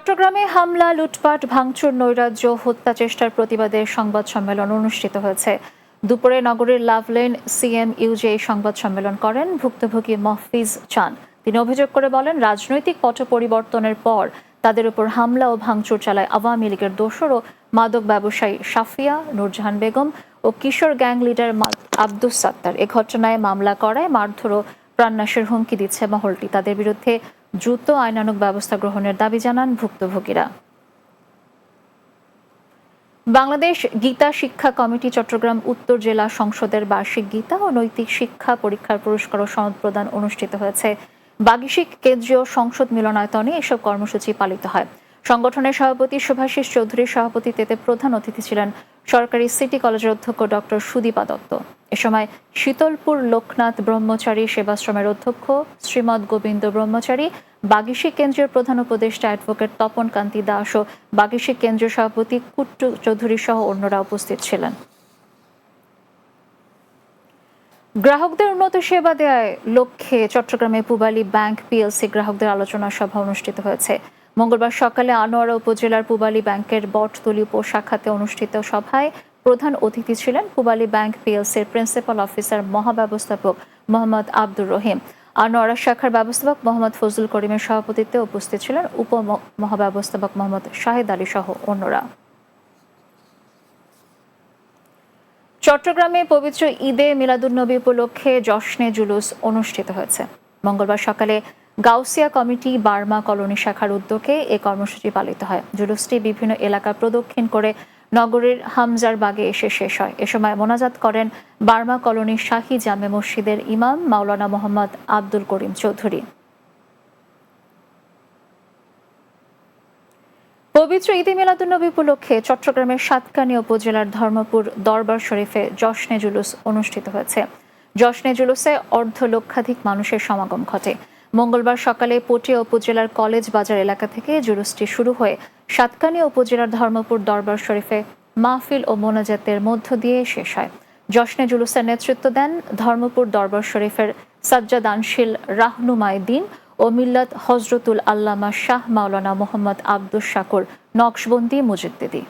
চট্টগ্রামে হামলা, লুটপাট, ভাঙচুর, নৈরাজ্য, হত্যা চেষ্টার প্রতিবাদে সংবাদ সম্মেলন অনুষ্ঠিত হয়েছে। দুপুরে নগরীর লাভলেন সিএমইউজে এই সংবাদ সম্মেলন করেন ভুক্তভোগী মহফিজ চান। তিনি অভিযোগ করে বলেন, রাজনৈতিক পট পরিবর্তনের পর তাদের উপর হামলা ও ভাঙচুর চালায় আওয়ামী লীগের দোসর ও মাদক ব্যবসায়ী সাফিয়া, নূরজাহান বেগম ও কিশোর গ্যাং লিডার আব্দুস সাত্তার। এ ঘটনায় মামলা করায় মারধর ও প্রাণনাশের হুমকি দিচ্ছে মহলটি। তাদের বিরুদ্ধে দ্রুত আইনানুগ ব্যবস্থা গ্রহণের দাবি জানান ভুক্তভোগীরা। বাংলাদেশ গীতা শিক্ষা কমিটি চট্টগ্রাম উত্তর জেলা সংসদের বার্ষিক গীতা ও নৈতিক শিক্ষা পরীক্ষার পুরস্কার ও সনদ প্রদান অনুষ্ঠিত হয়েছে। বাগিশিক কেন্দ্রীয় সংসদ মিলনায়তনে এসব কর্মসূচি পালিত হয়। সংগঠনের সভাপতি শুভাশিস চৌধুরীর সভাপতিত্বে প্রধান অতিথি ছিলেন সরকারি সিটি কলেজের অধ্যক্ষ ডক্টর সুদীপা দত্ত। এ সময় শীতলপুর লোকনাথ ব্রহ্মচারী সেবাশ্রমের অধ্যক্ষ শ্রীমৎ গোবিন্দ ব্রহ্মচারী, বাগিশিক কেন্দ্রীয় প্রধান উপদেষ্টা অ্যাডভোকেট তপন কান্তি দাস ও বাগিশিক কেন্দ্রীয় সভাপতি কুট্টু চৌধুরী সহ অন্যরা উপস্থিত ছিলেন। গ্রাহকদের উন্নত সেবা দেওয়ার লক্ষ্যে চট্টগ্রামে পূবালী ব্যাংক পিএলসি গ্রাহকদের আলোচনা সভা অনুষ্ঠিত হয়েছে। মঙ্গলবার সকালে আনোয়ারা উপজেলার পূবালী ব্যাংকের বটতলী উপশাখাতে অনুষ্ঠিত সভায় প্রধান অতিথি ছিলেন পূবালী ব্যাংক পিএলসির প্রিন্সিপাল অফিসার মহাব্যবস্থাপক মোহাম্মদ আব্দুর রহিম। আনোয়ারা শাখার ব্যবস্থাপক মোহাম্মদ ফজলুল করিমের সভাপতিত্বে উপস্থিত ছিলেন উপ মহাব্যবস্থাপক মোহাম্মদ শাহেদ আলী সহ অন্যরা। চট্টগ্রামে পবিত্র ঈদে মিলাদুন্নবী উপলক্ষে জশ্নে জুলুস অনুষ্ঠিত হয়েছে। মঙ্গলবার সকালে গাউসিয়া কমিটি বার্মা কলোনি শাখার উদ্যোগে এ কর্মসূচি পালিত হয়। জুলুসটি বিভিন্ন এলাকা প্রদক্ষিণ করে নগরীর হামজার বাগে এসে শেষ হয়। এ সময় মোনাজাত করেন বার্মা কলোনি শাহী জামে মসজিদের ইমাম মাওলানা মোহাম্মদ আব্দুল করিম চৌধুরী। পবিত্র ঈদে মিলাদুন্নবী উপলক্ষে চট্টগ্রামের সাতকানিয়া উপজেলার ধর্মপুর দরবার শরীফে জশ্নে জুলুস অনুষ্ঠিত হয়েছে। জশ্নে জুলুসে অর্ধলক্ষাধিক মানুষের সমাগম ঘটে। মঙ্গলবার সকালে পটিয়া উপজেলার কলেজ বাজার এলাকা থেকে জুলুসটি শুরু হয়ে সাতকানিয়া উপজেলার ধর্মপুর দরবার শরীফে মাহফিল ও মোনাজাতের মধ্য দিয়ে শেষ হয়। জশ্নে জুলুসের নেতৃত্ব দেন ধর্মপুর দরবার শরীফের সাজ্জাদানশীল রাহনুমায় দ্বীন ও মিল্লাত হজরতুল আল্লামা শাহ মাওলানা মোহাম্মদ আব্দুস শাকুর নকশবন্দি মুজদ্দিদি।